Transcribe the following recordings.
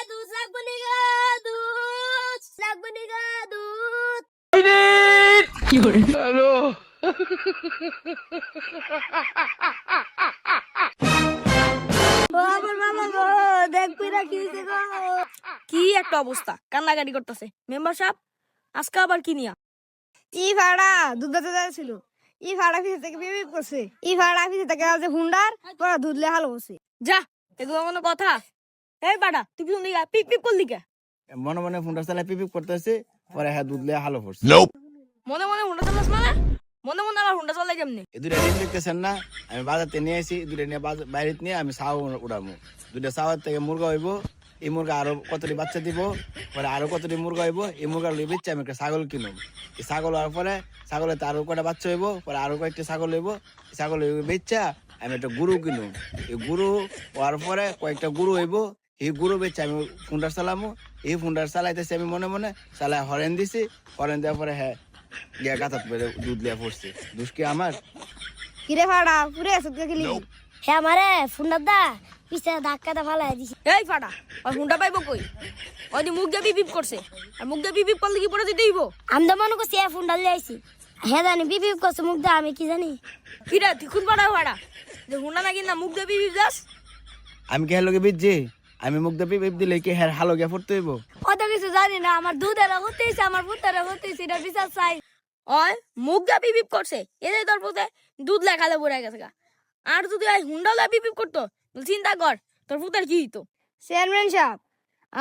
দুধ লাগবে নি গো, দুধ লাগবে নি গো, দুধ। হ্যালো। ও আমার মামা গো, দেখবি না কি হইছে গো? কি একটা অবস্থা, কান্নাকাটি করতেছে। মেম্বার সাহেব আজকে আবার কি নিয়া? ই ভাড়া দুধ বেচে যাচ্ছিল, ই ভাড়া অফিস থেকে বিপ করছে, ই ভাড়া অফিস থেকে আছে হুন্ডার পরে দুধ লে হালো বসে। যা, এগুলো কোনো কথা? এই বাড়া, তুই কি শুনলি? পিপ পিপ করলি কে? মনে মনে ফোনটা চালায় পিপিপ করতেছে, পরে হ্যাঁ দুধ লিয়ে হালো পড়ছে। মনে মনে হুন্ডা চালাস মানে? মনে মনে আবার হুন্ডা চালাই কেমনি? এই দুটা ঋণ দেখতেছেন না, আমি বাজারতে নিয়ে আসি, দুটা নিয়ে বাইরে নিয়ে আমি চাও উড়ামু। দুটা চাওয়ার থেকে মুরগা হইব, এই মুরগা আরো কতটি বাচ্চা দিব, পরে আরো কতটি মুরগা হইব, এই মুরগা লিয়ে বেচে আমি একটা ছাগল কিনুম। এই ছাগল হওয়ার পরে ছাগলের আরো কয়টা বাচ্চা হইব, পরে আরো কয়েকটা ছাগল হইব, ছাগল বেচা আমি একটা গরু কিনুম। এই গরু হওয়ার পরে কয়েকটা গরু হইব, এই গরু বেচে আমি ফুন্ডার চালামু। এই ফুন্ডার চালাইতেছি আমি মনে মনে, চালাই হরেন দিছি, হরেন দেওয়ার পরে হ্যাঁ গিয়া গাথাত পেরে দুধ লিয়া পড়ছে। দুষ কি আমার? কিরে ভাড়া পুরে সুদ গেলি? হ্যাঁ আমারে ফুন্ডার দা পিছে ধাক্কা দা ফালাই দিছি। এই ফাটা, ওই হুন্ডা পাইবো কই? ওই যে মুখ দিয়ে পিপ পিপ করছে, আর মুখ দিয়ে পিপ পিপ করলে কি পরে দিতে হইব? আমি তো মনে করছি ফুন্ডার লিয়ে আইছি। হ্যাঁ জানি বিপ করছে মুখ দা, আমি কি জানি। কিরা তুই খুন পাড়া ফাটা, যে হুন্ডা নাকি না মুখ দিয়ে পিপ পিপ যাস? আমি কি হ্যাঁ লোকে বিজি? আমি মুখ দিয়ে পিপ দিলে কি হ্যাঁ হালো গিয়া পড়তে হইব? অত কিছু জানি না, আমার দুধেরা হতেইছে, আমার পুত্রেরা হতেইছে, এটা বিচার চাই। ওই মুখ দিয়ে পিপ পিপ করছে, এদের তোর পুতে দুধ লেখালে পড়ে গেছে গা। আর যদি ওই হুন্ডা লে পিপ পিপ করতো, চিন্তা কর তোর পুতের কি হইতো। চেয়ারম্যান সাহেব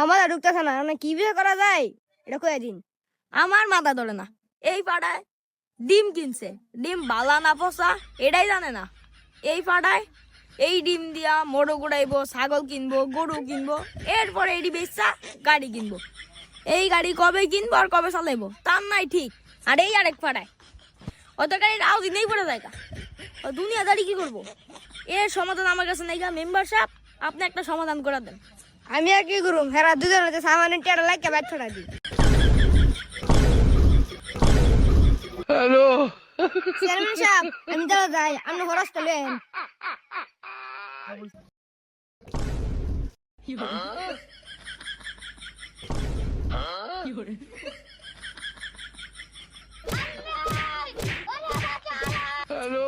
আমার ঢুকতেছে না, মানে কি বিয়ে করা যায় এটা কয়ে দিন। আমার মাথা ধরে না, এই পাড়ায় ডিম কিনছে, ডিম বালা না পচা এটাই জানে না। এই পাড়ায় এই ডিম দিয়া মোটর গুড়াইবো, ছাগল কিনবো, গরু কিনবো, এরপরে এটি বেচা গাড়ি কিনবো। এই গাড়ি কবে কিনবো আর কবে চালাইবো তার নাই ঠিক। আর এই আরেক পাড়ায় অত গাড়ির আওয়াজ নেই পড়ে যায়, দুনিয়াদারি কি করবো? এর সমাধান আমার কাছে নাই। মেম্বার সাহেব আপনি একটা সমাধান করে দেন। আমি আর কি করুম, হেরা দুজনে সামান্য টেরা লাগে ব্যাট ছড়া দিই। হ্যালো। চেয়ারম্যান সাহেব আমি তাহলে যাই, আপনি খরচ করলেন। হ্যালো।